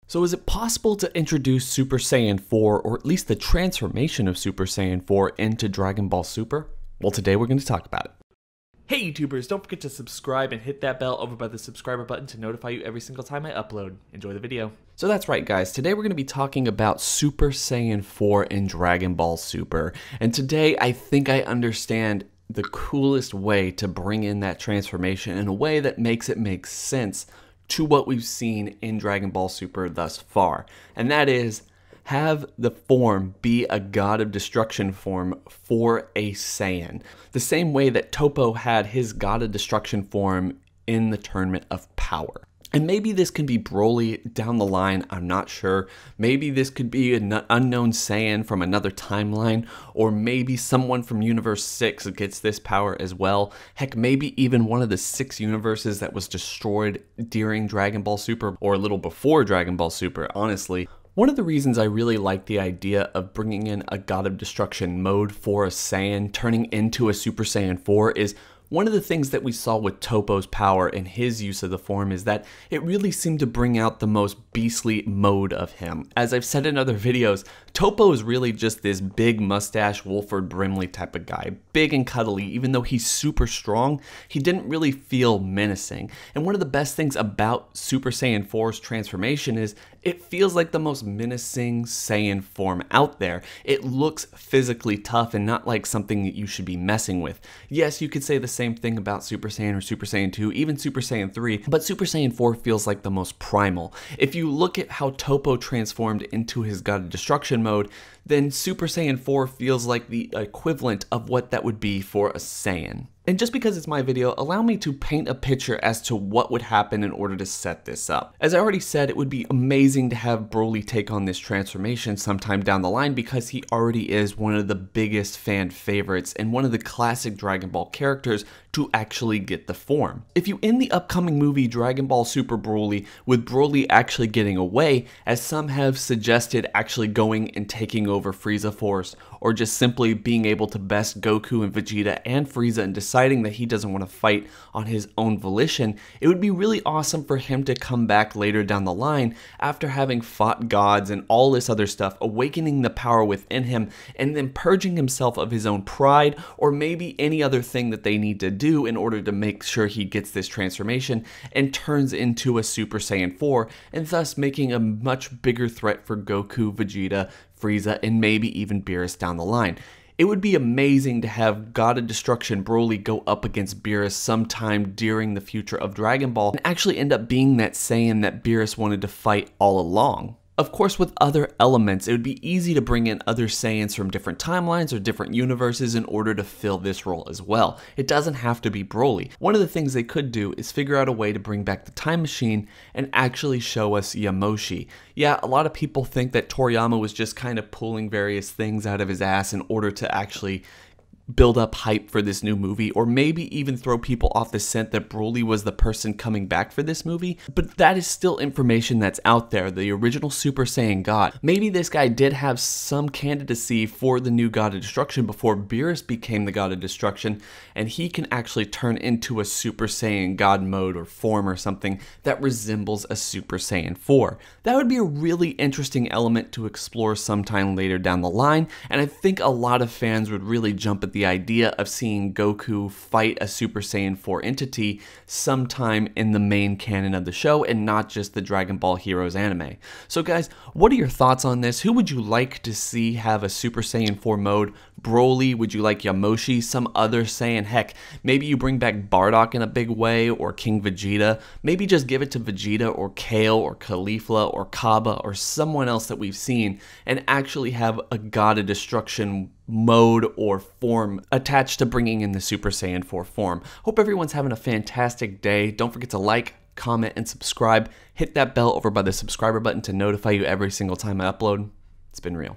So is it possible to introduce Super Saiyan 4, or at least the transformation of Super Saiyan 4 into Dragon Ball Super? Well, today we're going to talk about it. Hey YouTubers, don't forget to subscribe and hit that bell over by the subscriber button to notify you every single time I upload. Enjoy the video. So that's right guys, today we're going to be talking about Super Saiyan 4 in Dragon Ball Super. And today I think I understand the coolest way to bring in that transformation in a way that makes it make sense to what we've seen in Dragon Ball Super thus far. And that is, have the form be a God of Destruction form for a Saiyan. The same way that Toppo had his God of Destruction form in the Tournament of Power. And maybe this can be Broly down the line, I'm not sure. Maybe this could be an unknown Saiyan from another timeline, or maybe someone from Universe 6 gets this power as well. Heck, maybe even one of the 6 universes that was destroyed during Dragon Ball Super, or a little before Dragon Ball Super, honestly. One of the reasons I really like the idea of bringing in a God of Destruction mode for a Saiyan turning into a Super Saiyan 4 is one of the things that we saw with Toppo's power and his use of the form is that it really seemed to bring out the most beastly mode of him. As I've said in other videos, Toppo is really just this big mustache Wolford Brimley type of guy. Big and cuddly, even though he's super strong, he didn't really feel menacing. And one of the best things about Super Saiyan 4's transformation is it feels like the most menacing Saiyan form out there. It looks physically tough and not like something that you should be messing with. Yes, you could say the same thing about Super Saiyan or Super Saiyan 2, even Super Saiyan 3, but Super Saiyan 4 feels like the most primal. If you look at how Toppo transformed into his God of Destruction mode, then Super Saiyan 4 feels like the equivalent of what that would be for a Saiyan. And just because it's my video, allow me to paint a picture as to what would happen in order to set this up. As I already said, it would be amazing to have Broly take on this transformation sometime down the line because he already is one of the biggest fan favorites and one of the classic Dragon Ball characters to actually get the form. If you end the upcoming movie Dragon Ball Super Broly with Broly actually getting away, as some have suggested actually going and taking over Frieza Force, or just simply being able to best Goku and Vegeta and Frieza and deciding that he doesn't want to fight on his own volition, it would be really awesome for him to come back later down the line after having fought gods and all this other stuff, awakening the power within him and then purging himself of his own pride or maybe any other thing that they need to do in order to make sure he gets this transformation and turns into a Super Saiyan 4 and thus making a much bigger threat for Goku, Vegeta, Frieza, and maybe even Beerus down the line. It would be amazing to have God of Destruction Broly go up against Beerus sometime during the future of Dragon Ball and actually end up being that Saiyan that Beerus wanted to fight all along. Of course, with other elements, it would be easy to bring in other Saiyans from different timelines or different universes in order to fill this role as well. It doesn't have to be Broly. One of the things they could do is figure out a way to bring back the time machine and actually show us Yamoshi. Yeah, a lot of people think that Toriyama was just kind of pulling various things out of his ass in order to actually build up hype for this new movie, or maybe even throw people off the scent that Broly was the person coming back for this movie, but that is still information that's out there, the original Super Saiyan God. Maybe this guy did have some candidacy for the new God of Destruction before Beerus became the God of Destruction, and he can actually turn into a Super Saiyan God mode or form or something that resembles a Super Saiyan 4. That would be a really interesting element to explore sometime later down the line, and I think a lot of fans would really jump at the idea of seeing Goku fight a Super Saiyan 4 entity sometime in the main canon of the show and not just the Dragon Ball Heroes anime. So guys, what are your thoughts on this? Who would you like to see have a Super Saiyan 4 mode? Broly? Would you like Yamoshi? Some other Saiyan? Heck, maybe you bring back Bardock in a big way, or King Vegeta. Maybe just give it to Vegeta or Kale or Caulifla or Kaba or someone else that we've seen and actually have a God of Destruction mode or form attached to bringing in the Super Saiyan 4 form. Hope everyone's having a fantastic day. Don't forget to like, comment, and subscribe. Hit that bell over by the subscriber button to notify you every single time I upload. It's been real.